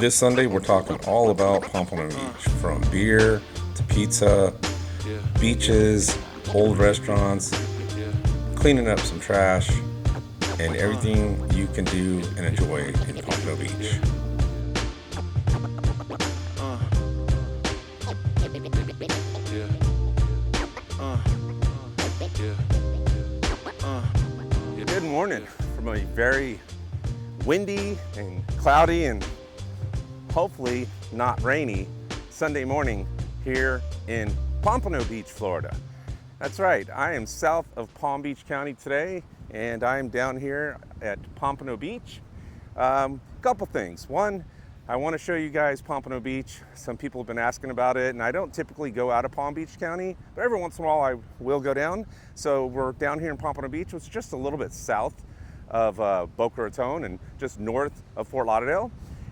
This Sunday, we're talking all about Pompano Beach, from beer to pizza, beaches, old restaurants, cleaning up some trash, and everything you can do and enjoy in Pompano Beach. Good morning from a very windy and cloudy and hopefully not rainy Sunday morning here in Pompano Beach, Florida. That's right, I am south of Palm Beach County today, and I'm down here at Pompano Beach. Couple things. One, I want to show you guys Pompano Beach. Some people have been asking about it, and I don't typically go out of Palm Beach County, but every once in a while I will go down. So we're down here in Pompano Beach, which is just a little bit south of Boca Raton and just north of Fort Lauderdale.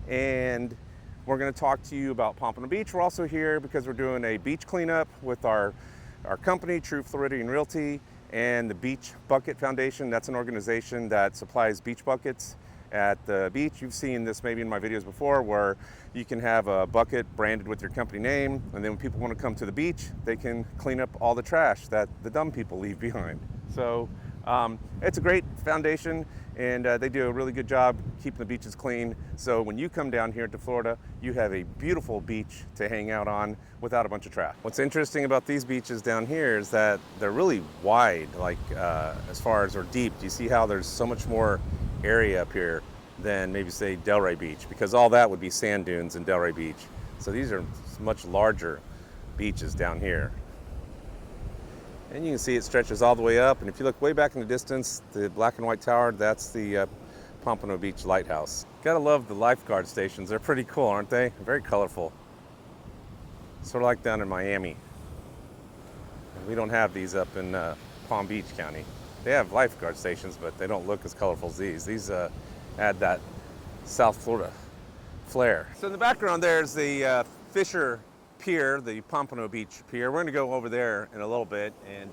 And we're going to talk to you about Pompano Beach. We're also here because we're doing a beach cleanup with our company, True Floridian Realty, and the Beach Bucket Foundation. That's an organization that supplies beach buckets at the beach. You've seen this maybe in my videos before, where you can have a bucket branded with your company name, and then when people want to come to the beach, they can clean up all the trash that the dumb people leave behind. So it's a great foundation, and they do a really good job keeping the beaches clean. So when you come down here to Florida, you have a beautiful beach to hang out on without a bunch of trash. What's interesting about these beaches down here is that they're really wide, like as far as, or deep. Do you see how there's so much more area up here than maybe say Delray Beach, because all that would be sand dunes in Delray Beach. So these are much larger beaches down here. And you can see it stretches all the way up, and if you look way back in the distance, the black and white tower, that's the Pompano Beach Lighthouse. Gotta love the lifeguard stations. They're pretty cool, aren't they? Very colorful. Sort of like down in Miami. And we don't have these up in Palm Beach County. They have lifeguard stations, but they don't look as colorful as these. These add that South Florida flair. So in the background there's the Fisher Pier, the Pompano Beach Pier. We're gonna go over there in a little bit, and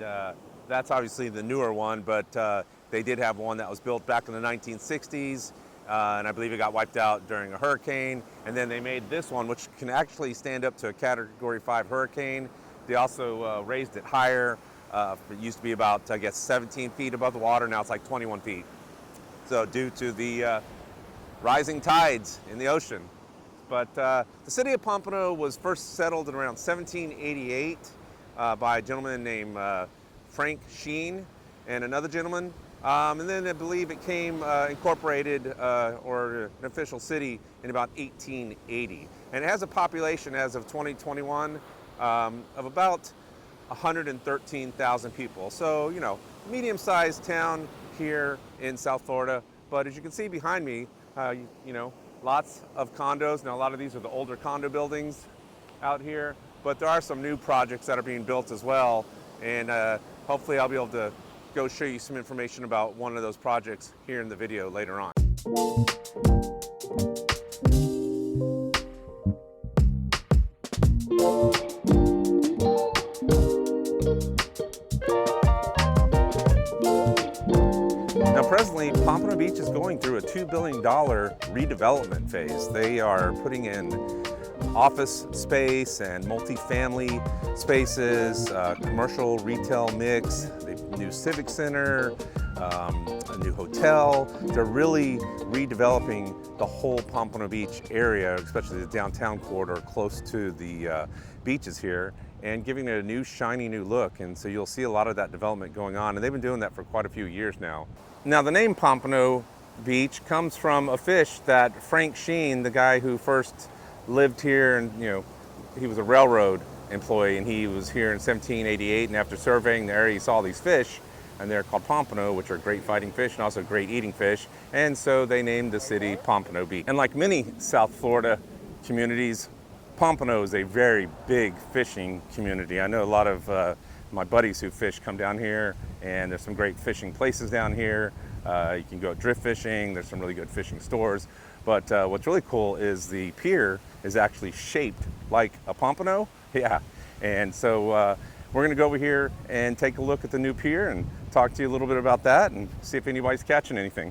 that's obviously the newer one, but they did have one that was built back in the 1960s, and I believe it got wiped out during a hurricane, and then they made this one, which can actually stand up to a Category 5 hurricane. They also raised it higher. It used to be about, I guess, 17 feet above the water. Now it's like 21 feet. So due to the rising tides in the ocean. But the city of Pompano was first settled in around 1788 by a gentleman named Frank Sheen and another gentleman. And then I believe it came incorporated or an official city in about 1880. And it has a population as of 2021 of about 113,000 people. So, you know, medium-sized town here in South Florida. But as you can see behind me, you know, lots of condos. Now, a lot of these are the older condo buildings out here, but there are some new projects that are being built as well. And hopefully I'll be able to go show you some information about one of those projects here in the video later on. Now presently, Pompano Beach is going through a $2 billion redevelopment phase. They are putting in office space and multifamily spaces, commercial retail mix, a new civic center, a new hotel. They're really redeveloping the whole Pompano Beach area, especially the downtown corridor close to the beaches here, and giving it a new shiny new look. And so you'll see a lot of that development going on, and they've been doing that for quite a few years now. Now the name Pompano Beach comes from a fish that Frank Sheen, the guy who first lived here, and you know, he was a railroad employee, and he was here in 1788, and after surveying the area he saw these fish, and they're called pompano, which are great fighting fish and also great eating fish, and so they named the city Pompano Beach. And like many South Florida communities, Pompano is a very big fishing community. I know a lot of my buddies who fish come down here, and there's some great fishing places down here. You can go drift fishing, there's some really good fishing stores. But what's really cool is the pier is actually shaped like a pompano. Yeah, and so we're gonna go over here and take a look at the new pier and talk to you a little bit about that and see if anybody's catching anything.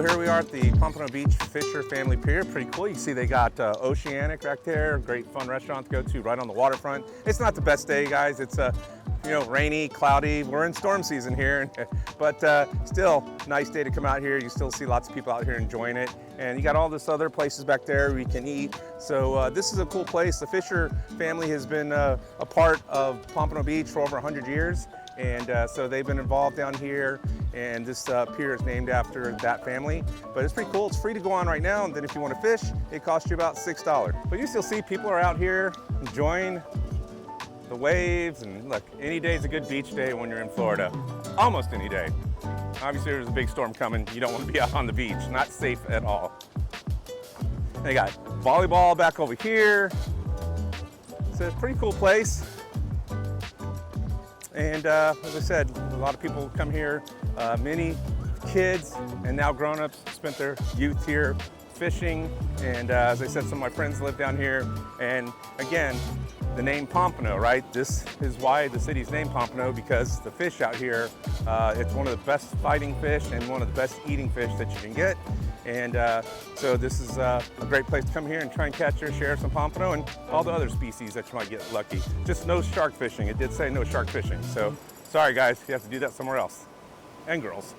here we are at the Pompano Beach Fisher Family Pier. Pretty cool. You see they got Oceanic back there, great fun restaurant to go to right on the waterfront. It's not the best day, guys. It's rainy, cloudy. We're in storm season here, but still nice day to come out here. You still see lots of people out here enjoying it. And you got all this other places back there where you can eat. So this is a cool place. The Fisher family has been a part of Pompano Beach for over 100 years. And so they've been involved down here, and this pier is named after that family. But it's pretty cool. It's free to go on right now, and then if you want to fish, it costs you about $6. But you still see people are out here enjoying the waves, and look, any day is a good beach day when you're in Florida. Almost any day. Obviously there's a big storm coming. You don't want to be out on the beach. Not safe at all. They got volleyball back over here. It's a pretty cool place. And as I said, a lot of people come here, many kids and now grown-ups spent their youth here fishing. And as I said, some of my friends live down here. And again, the name Pompano, right? This is why the city's named Pompano, because the fish out here, it's one of the best fighting fish and one of the best eating fish that you can get. And so this is a great place to come here and try and catch your share of some pompano and all the other species that you might get lucky. Just no shark fishing. It did say no shark fishing. So sorry guys, you have to do that somewhere else. And girls.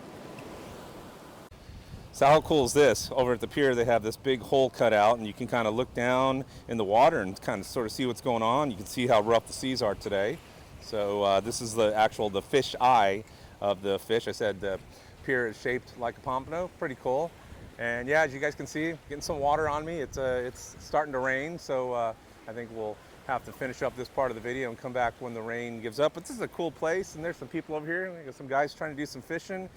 So how cool is this? Over at the pier they have this big hole cut out, and you can kind of look down in the water and kind of sort of see what's going on. You can see how rough the seas are today. So this is the fish eye of the fish. I said the pier is shaped like a pompano. Pretty cool. And yeah, as you guys can see, getting some water on me. It's starting to rain, so I think we'll have to finish up this part of the video and come back when the rain gives up. But this is a cool place, and there's some people over here. We got some guys trying to do some fishing,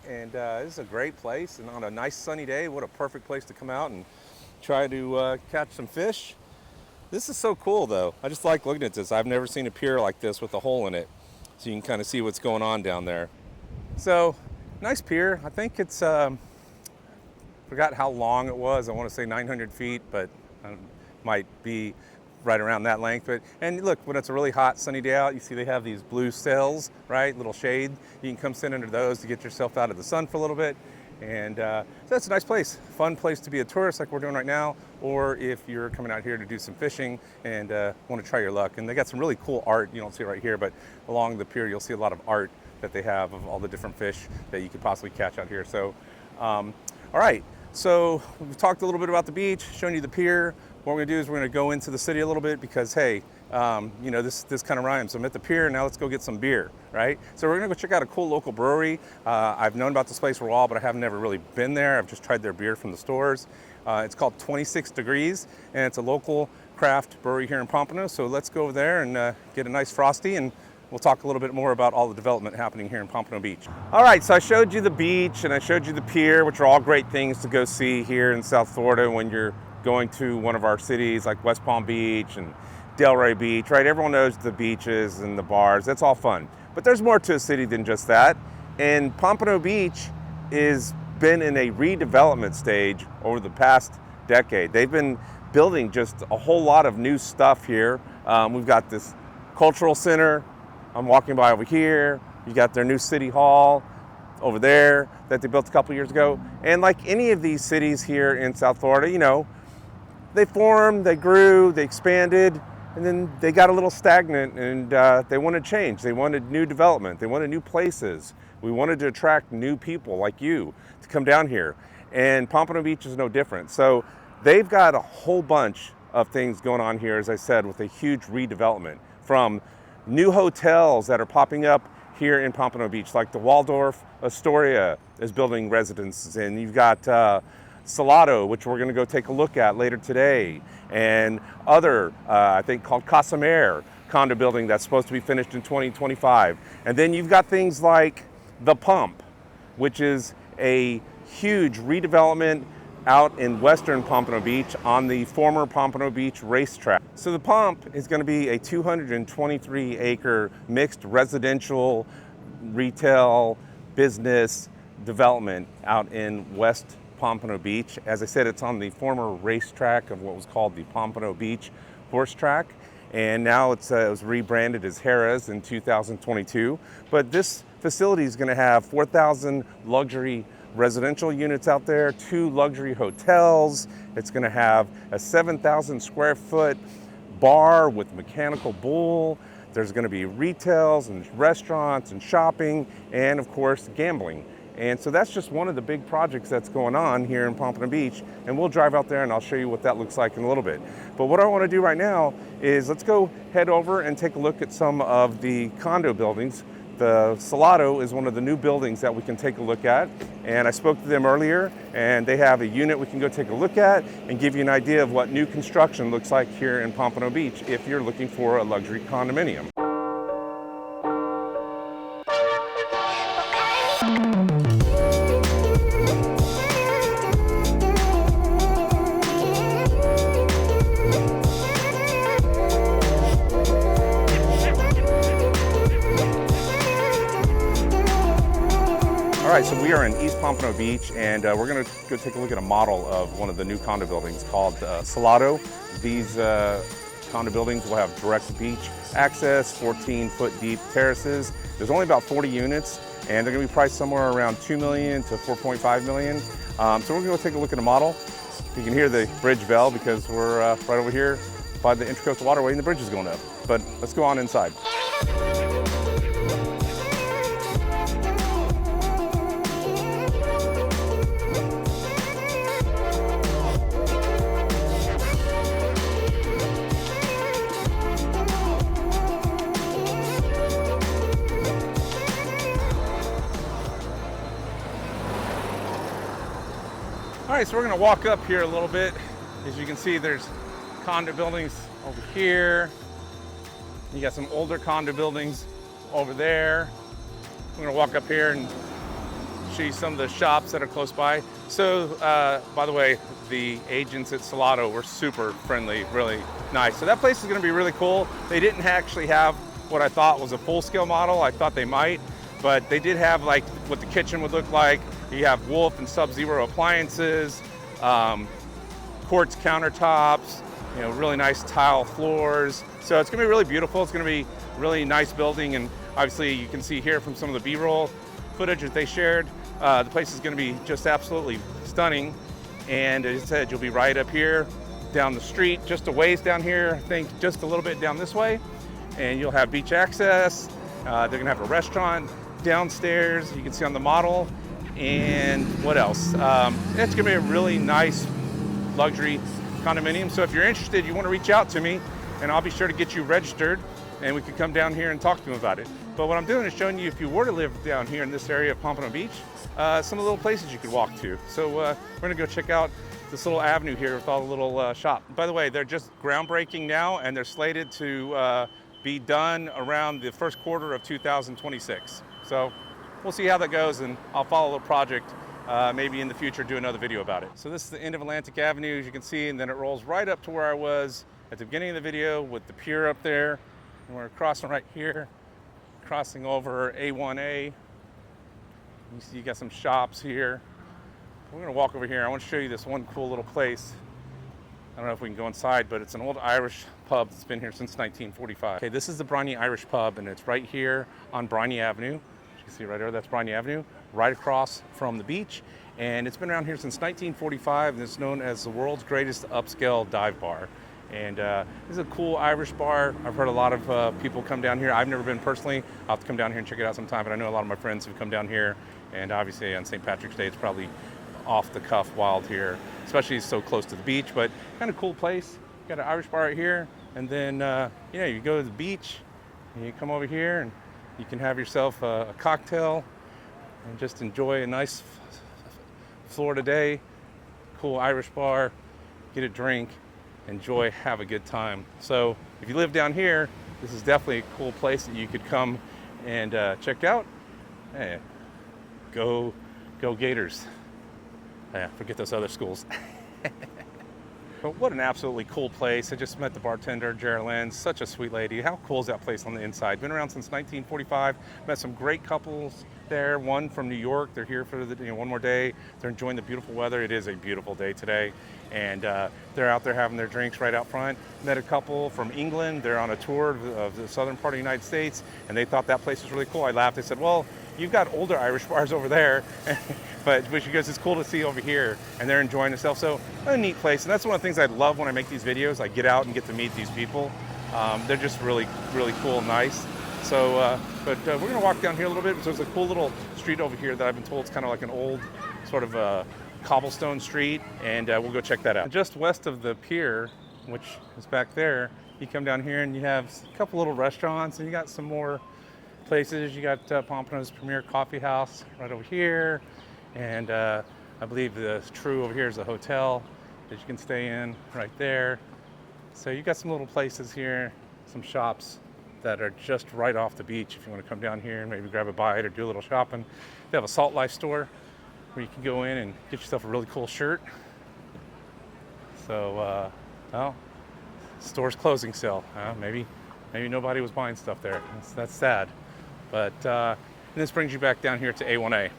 and this is a great place. And on a nice sunny day, what a perfect place to come out and try to catch some fish. This is so cool, though. I just like looking at this. I've never seen a pier like this with a hole in it, so you can kind of see what's going on down there. So nice pier. I think it's forgot how long it was. I want to say 900 feet, but might be right around that length. And look, when it's a really hot sunny day out, you see they have these blue sails, right? Little shade. You can come sit under those to get yourself out of the sun for a little bit. And so that's a nice place. Fun place to be a tourist like we're doing right now, or if you're coming out here to do some fishing and want to try your luck. And they got some really cool art. You don't see it right here, but along the pier you'll see a lot of art that they have of all the different fish that you could possibly catch out here. So all right. So we've talked a little bit about the beach, shown you the pier. What we're gonna do is we're gonna go into the city a little bit because, hey, this kind of rhymes. I'm at the pier, now let's go get some beer, right? So we're gonna go check out a cool local brewery. I've known about this place for a while, but I haven't never really been there. I've just tried their beer from the stores. It's called 26 Degrees, and it's a local craft brewery here in Pompano. So let's go over there and get a nice Frosty, and we'll talk a little bit more about all the development happening here in Pompano Beach. All right, so I showed you the beach and I showed you the pier, which are all great things to go see here in South Florida when you're going to one of our cities like West Palm Beach and Delray Beach, right? Everyone knows the beaches and the bars. That's all fun. But there's more to a city than just that. And Pompano Beach has been in a redevelopment stage over the past decade. They've been building just a whole lot of new stuff here. We've got this cultural center. I'm walking by over here. You got their new city hall over there that they built a couple years ago. And like any of these cities here in South Florida, they formed, they grew, they expanded, and then they got a little stagnant, and they wanted change. They wanted new development. They wanted new places. We wanted to attract new people like you to come down here. And Pompano Beach is no different. So they've got a whole bunch of things going on here, as I said, with a huge redevelopment, from new hotels that are popping up here in Pompano Beach, like the Waldorf Astoria is building residences, and you've got Salato, which we're going to go take a look at later today, and other, I think, called Casamar condo building that's supposed to be finished in 2025. And then you've got things like the Pomp, which is a huge redevelopment out in western Pompano Beach on the former Pompano Beach racetrack. So the Pomp is going to be a 223-acre mixed residential, retail, business development out in West Pompano Beach. As I said, it's on the former racetrack of what was called the Pompano Beach horse track, and now it was rebranded as Harrah's in 2022. But this facility is going to have 4,000 luxury residential units out there, 2 luxury hotels. It's going to have a 7,000 square foot bar with mechanical bull. There's going to be retails and restaurants and shopping and of course gambling. And so that's just one of the big projects that's going on here in Pompano Beach, and we'll drive out there and I'll show you what that looks like in a little bit. But what I want to do right now is let's go head over and take a look at some of the condo buildings. The Salato is one of the new buildings that we can take a look at, and I spoke to them earlier and they have a unit we can go take a look at and give you an idea of what new construction looks like here in Pompano Beach if you're looking for a luxury condominium. All right, so we are in East Pompano Beach, and we're going to go take a look at a model of one of the new condo buildings called Salato. These condo buildings will have direct beach access, 14-foot deep terraces. There's only about 40 units, and they're going to be priced somewhere around $2 million to $4.5 million. So we're going to go take a look at a model. You can hear the bridge bell because we're right over here by the Intracoastal Waterway, and the bridge is going up. But let's go on inside. All right, so we're gonna walk up here a little bit. As you can see, there's condo buildings over here. You got some older condo buildings over there. We're gonna walk up here and show you some of the shops that are close by. So, by the way, the agents at Salato were super friendly, really nice. So that place is gonna be really cool. They didn't actually have what I thought was a full-scale model. I thought they might, but they did have like what the kitchen would look like. You have Wolf and Sub-Zero appliances, quartz countertops, you know, really nice tile floors. So it's gonna be really beautiful. It's gonna be a really nice building, and obviously you can see here from some of the B-roll footage that they shared, the place is gonna be just absolutely stunning. And as I said, you'll be right up here down the street, just a ways down here, I think just a little bit down this way, and you'll have beach access. They're gonna have a restaurant downstairs, you can see on the model. And what else? It's gonna be a really nice luxury condominium. So if you're interested, you wanna reach out to me and I'll be sure to get you registered and we can come down here and talk to you about it. But what I'm doing is showing you, if you were to live down here in this area of Pompano Beach, some of the little places you could walk to. So we're gonna go check out this little avenue here with all the little shops. By the way, they're just groundbreaking now and they're slated to be done around the first quarter of 2026. So we'll see how that goes, and I'll follow the project, maybe in the future do another video about it. So this is the end of Atlantic Avenue, as you can see, and then it rolls right up to where I was at the beginning of the video with the pier up there. And we're crossing right here, crossing over A1A. You see you got some shops here. We're gonna walk over here. I want to show you this one cool little place. I don't know if we can go inside, but it's an old Irish pub that's been here since 1945. Okay, this is the Bryony Irish Pub, and it's right here on Bryony Avenue. See right there, that's Bryony Avenue, right across from the beach. And it's been around here since 1945, and it's known as the world's greatest upscale dive bar. And this is a cool Irish bar. I've heard a lot of people come down here. I've never been personally. I'll have to come down here and check it out sometime, but I know a lot of my friends have come down here. And obviously on St. Patrick's Day, it's probably off the cuff wild here, especially so close to the beach, but kind of cool place. Got an Irish bar right here. And then, you go to the beach and you come over here and you can have yourself a cocktail and just enjoy a nice Florida day, cool Irish bar, get a drink, enjoy, have a good time. So if you live down here, this is definitely a cool place that you could come and check out. Hey, go Gators. Yeah, forget those other schools. But what an absolutely cool place. I just met the bartender, Jerry Lynn, such a sweet lady. How cool is that place on the inside? Been around since 1945. Met some great couples there, one from New York. They're here for one more day. They're enjoying the beautiful weather. It is a beautiful day today. And they're out there having their drinks right out front. Met a couple from England. They're on a tour of the southern part of the United States, and they thought that place was really cool. I laughed. They said, well, you've got older Irish bars over there, but she goes, it's cool to see over here, and they're enjoying themselves. So a neat place, and that's one of the things I love when I make these videos. I get out and get to meet these people. They're just really, really cool and nice. So, we're gonna walk down here a little bit. So there's a cool little street over here that I've been told is kind of like an old sort of cobblestone street, and we'll go check that out. Just west of the pier, which is back there, you come down here and you have a couple little restaurants, and you got some more places. You got Pompano's Premier Coffee House right over here, and I believe the True over here is a hotel that you can stay in right there. So you got some little places here, some shops that are just right off the beach if you want to come down here and maybe grab a bite or do a little shopping. They have a Salt Life store where you can go in and get yourself a really cool shirt. So, well, store's closing still. Maybe nobody was buying stuff there. That's sad. But and this brings you back down here to A1A.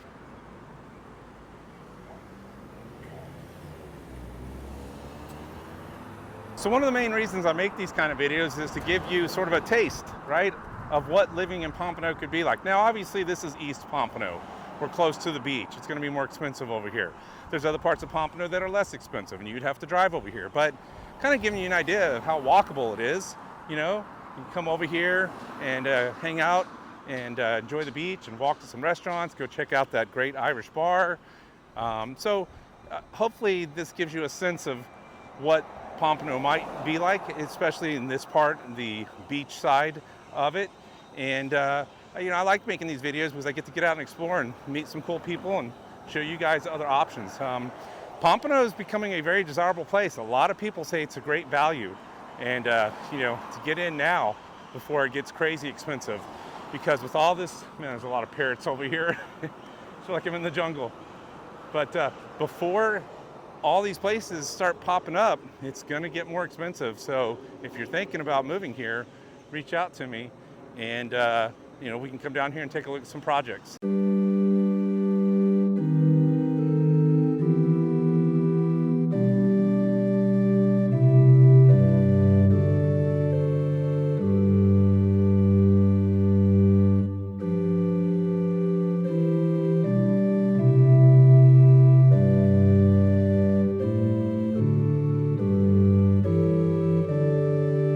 So one of the main reasons I make these kind of videos is to give you sort of a taste, right, of what living in Pompano could be like. Now, obviously, this is East Pompano. We're close to the beach. It's going to be more expensive over here. There's other parts of Pompano that are less expensive, and you'd have to drive over here. But kind of giving you an idea of how walkable it is. You know, you can come over here and hang out and enjoy the beach and walk to some restaurants, go check out that great Irish bar. Hopefully this gives you a sense of what Pompano might be like, especially in this part, the beach side of it. And you know, I like making these videos because I get to get out and explore and meet some cool people and show you guys other options. Pompano is becoming a very desirable place. A lot of people say it's a great value, and you know, to get in now before it gets crazy expensive, because with all this, man, there's a lot of parrots over here. I feel like I'm in the jungle. But before all these places start popping up, it's gonna get more expensive. So if you're thinking about moving here, reach out to me, and you know, we can come down here and take a look at some projects.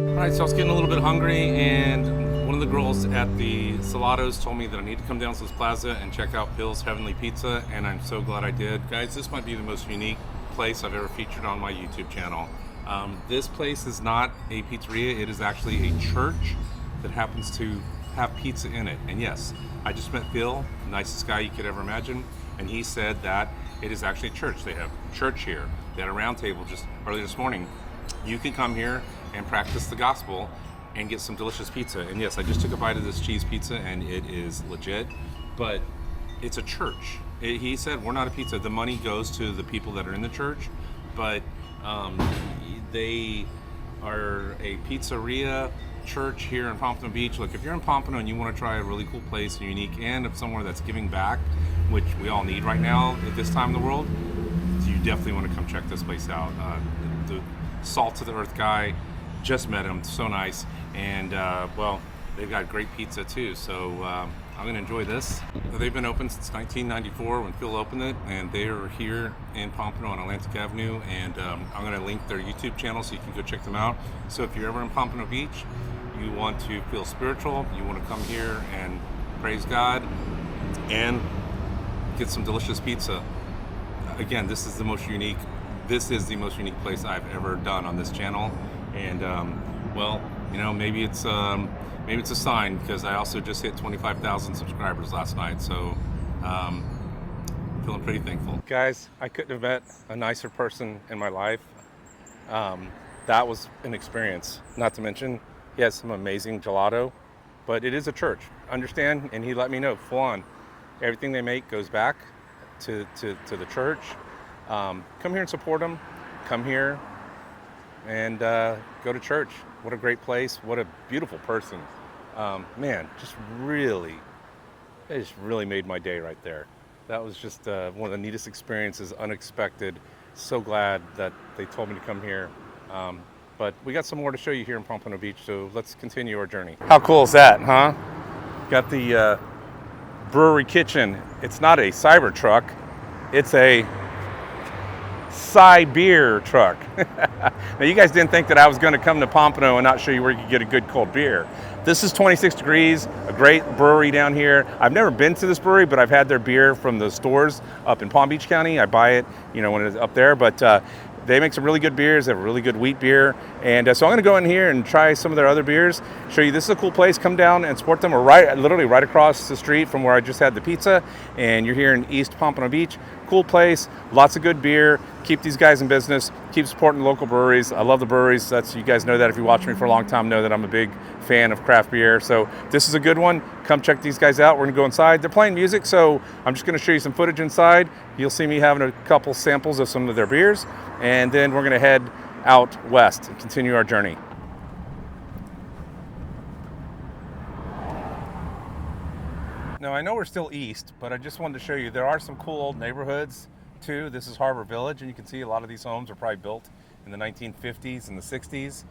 All right, so I was getting a little bit hungry, and one of the girls at the Salatos told me that I need to come down to this plaza and check out Bill's Heavenly Pizza, and I'm so glad I did. Guys, this might be the most unique place I've ever featured on my YouTube channel. This place is not a pizzeria, it is actually a church that happens to have pizza in it. And yes, I just met Bill, the nicest guy you could ever imagine, and he said that it is actually a church. They have church here. They had a round table just early this morning. You can come here and practice the gospel and get some delicious pizza. And yes, I just took a bite of this cheese pizza and it is legit, but it's a church. He said, we're not a pizza. The money goes to the people that are in the church, but they are a pizzeria church here in Pompano Beach. Look, if you're in Pompano and you want to try a really cool place, and unique, and somewhere that's giving back, which we all need right now at this time in the world, you definitely want to come check this place out. The salt to the earth guy, just met him, so nice, and well, they've got great pizza too, so I'm gonna enjoy this. They've been open since 1994 when Phil opened it, and they are here in Pompano on Atlantic Avenue, and I'm gonna link their YouTube channel so you can go check them out. So if you're ever in Pompano Beach, you want to feel spiritual, you want to come here and praise God and get some delicious pizza. Again, this is the most unique place I've ever done on this channel, and well, you know, maybe it's a sign, because I also just hit 25,000 subscribers last night, so feeling pretty thankful. Guys, I couldn't have met a nicer person in my life. That was an experience. Not to mention, he has some amazing gelato, but it is a church, understand? And he let me know full on, everything they make goes back to the church. Come here and support them. Come here and go to church. What a great place. What a beautiful person. Man, it just really made my day right there. That was just one of the neatest experiences, unexpected. So glad that they told me to come here. But we got some more to show you here in Pompano Beach, so let's continue our journey. How cool is that, huh? Got the brewery kitchen. It's not a cyber truck, it's a beer truck. Now, you guys didn't think that I was going to come to Pompano and not show you where you could get a good cold beer. This is 26 degrees, a great brewery down here. I've never been to this brewery, but I've had their beer from the stores up in Palm Beach County. I buy it, when it's up there, but they make some really good beers. They have a really good wheat beer. And so I'm going to go in here and try some of their other beers, show you this is a cool place. Come down and support them. We're literally right across the street from where I just had the pizza. And you're here in East Pompano Beach. Cool place, lots of good beer. Keep these guys in business. Keep supporting local breweries. I love the breweries. You guys know that if you watch me for a long time, know that I'm a big fan of craft beer. So this is a good one. Come check these guys out. We're gonna go inside. They're playing music, so I'm just gonna show you some footage inside. You'll see me having a couple samples of some of their beers, and then we're gonna head out west and continue our journey. Now, I know we're still east, but I just wanted to show you there are some cool old neighborhoods too. This is Harbor Village, and you can see a lot of these homes are probably built in the 1950s and the 60s.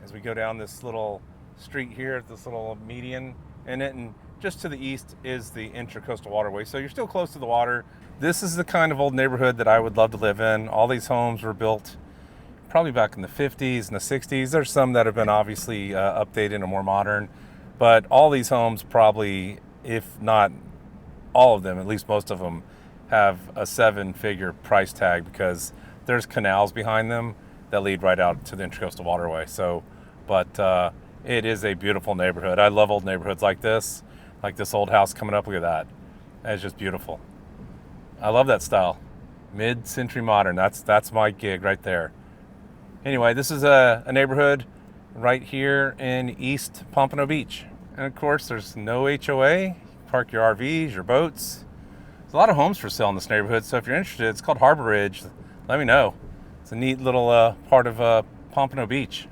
As we go down this little street here, this little median in it, and just to the east is the Intracoastal Waterway, so you're still close to the water. This is the kind of old neighborhood that I would love to live in. All these homes were built probably back in the 50s and the 60s. There's some that have been obviously updated and more modern, but all these homes probably, if not all of them, at least most of them, have a 7-figure price tag because there's canals behind them that lead right out to the Intracoastal Waterway. So, but it is a beautiful neighborhood. I love old neighborhoods like this old house coming up. Look at that. That's just beautiful. I love that style. Mid-century modern. That's my gig right there. Anyway, this is a neighborhood right here in East Pompano Beach. And of course, there's no HOA. Park your RVs, your boats. There's a lot of homes for sale in this neighborhood, so if you're interested, it's called Harbor Ridge. Let me know. It's a neat little part of Pompano Beach.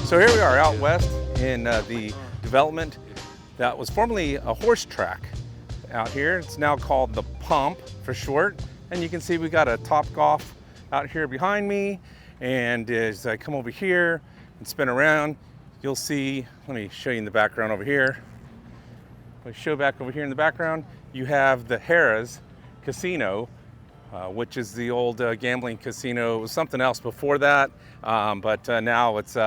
So here we are out west in the development that was formerly a horse track out here. It's now called the Pomp for short. And you can see we got a Topgolf out here behind me. And as I come over here and spin around, you'll see, let me show you in the background over here. If I show back over here in the background, you have the Harrah's Casino, which is the old gambling casino. It was something else before that, but now it's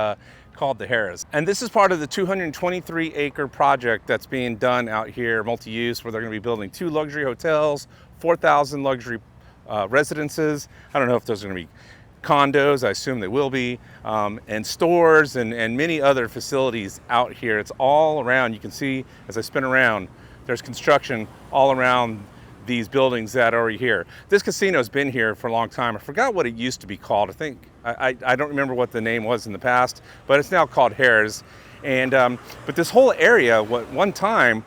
called the Harrah's. And this is part of the 223-acre project that's being done out here, multi-use, where they're going to be building 2 luxury hotels, 4,000 luxury residences. I don't know if those are going to be condos, I assume they will be, and stores and many other facilities out here. It's all around. You can see as I spin around, there's construction all around these buildings that are already here. This casino's been here for a long time. I forgot what it used to be called. I think, I don't remember what the name was in the past, but it's now called Harrah's. And, but this whole area, what one time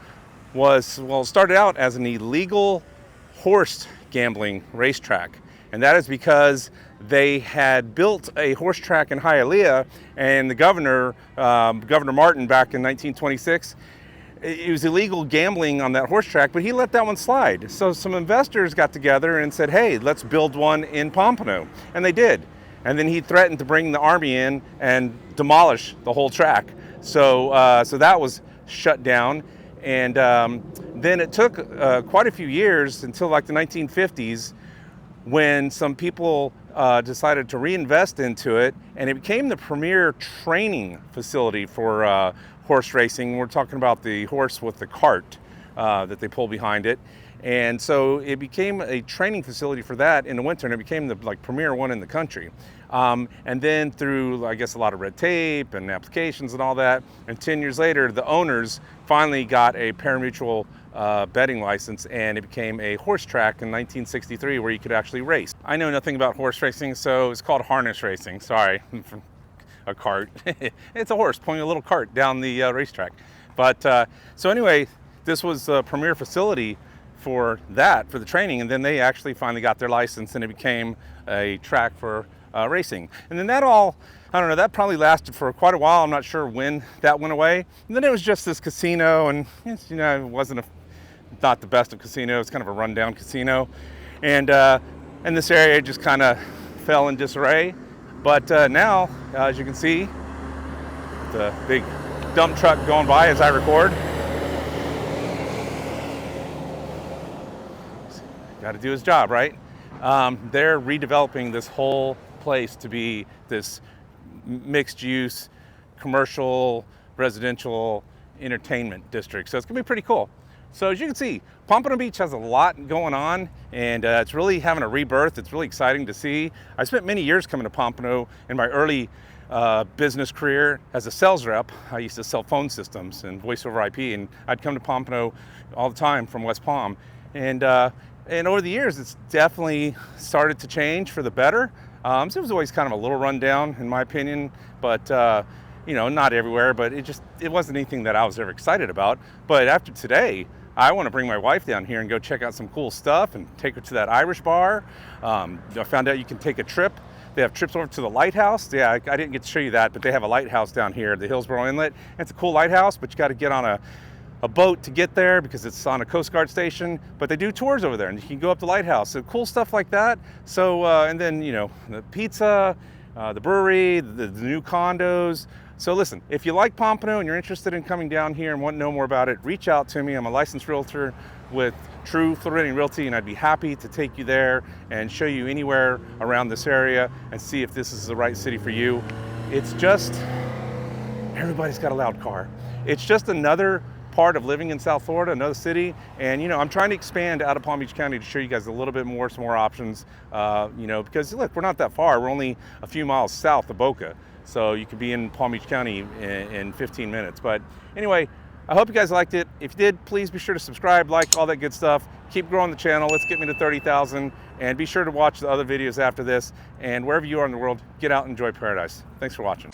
was, well, it started out as an illegal horse gambling racetrack. And that is because they had built a horse track in Hialeah, and the governor, Governor Martin, back in 1926, it was illegal gambling on that horse track, but he let that one slide. So some investors got together and said, hey, let's build one in Pompano. And they did. And then he threatened to bring the army in and demolish the whole track. So, so that was shut down. And then it took quite a few years until like the 1950s when some people decided to reinvest into it, and it became the premier training facility for horse racing. We're talking about the horse with the cart that they pull behind it. And so it became a training facility for that in the winter, and it became the premier one in the country. And then through, I guess, a lot of red tape and applications and all that, and 10 years later, the owners finally got a pari-mutuel betting license, and it became a horse track in 1963 where you could actually race. I know nothing about horse racing, so it's called harness racing. Sorry. A cart. It's a horse pulling a little cart down the racetrack. But so anyway, this was a premier facility for that, for the training, and then they actually finally got their license, and it became a track for racing. And then that all, I don't know, that probably lasted for quite a while. I'm not sure when that went away. And then it was just this casino, and it's, you know, it wasn't not the best of casinos. It's kind of a rundown casino. And this area just kind of fell in disarray. But now, as you can see, the big dump truck going by as I record. Got to do his job, right? They're redeveloping this whole place to be this mixed use, commercial, residential entertainment district. So it's gonna be pretty cool. So as you can see, Pompano Beach has a lot going on, and it's really having a rebirth. It's really exciting to see. I spent many years coming to Pompano in my early business career as a sales rep. I used to sell phone systems and voice over IP, and I'd come to Pompano all the time from West Palm. And over the years, it's definitely started to change for the better. So it was always kind of a little rundown, in my opinion, but you know, not everywhere, but it wasn't anything that I was ever excited about. But after today, I want to bring my wife down here and go check out some cool stuff and take her to that Irish bar. I found out you can take a trip. They have trips over to the lighthouse. Yeah, I didn't get to show you that, but they have a lighthouse down here, the Hillsborough Inlet. It's a cool lighthouse, but you got to get on a boat to get there because it's on a Coast Guard station, but they do tours over there and you can go up the lighthouse. So cool stuff like that. So, and then, you know, the pizza, the brewery, the new condos. So listen, if you like Pompano and you're interested in coming down here and want to know more about it, reach out to me. I'm a licensed realtor with True Floridian Realty, and I'd be happy to take you there and show you anywhere around this area and see if this is the right city for you. It's just, everybody's got a loud car. It's just another part of living in South Florida, another city, and you know, I'm trying to expand out of Palm Beach County to show you guys a little bit more, some more options, you know, because look, we're not that far. We're only a few miles south of Boca, so you could be in Palm Beach County in 15 minutes. But anyway, I hope you guys liked it. If you did, please be sure to subscribe, like, all that good stuff. Keep growing the channel. Let's get me to 30,000, and be sure to watch the other videos after this. And wherever you are in the world, get out and enjoy paradise. Thanks for watching.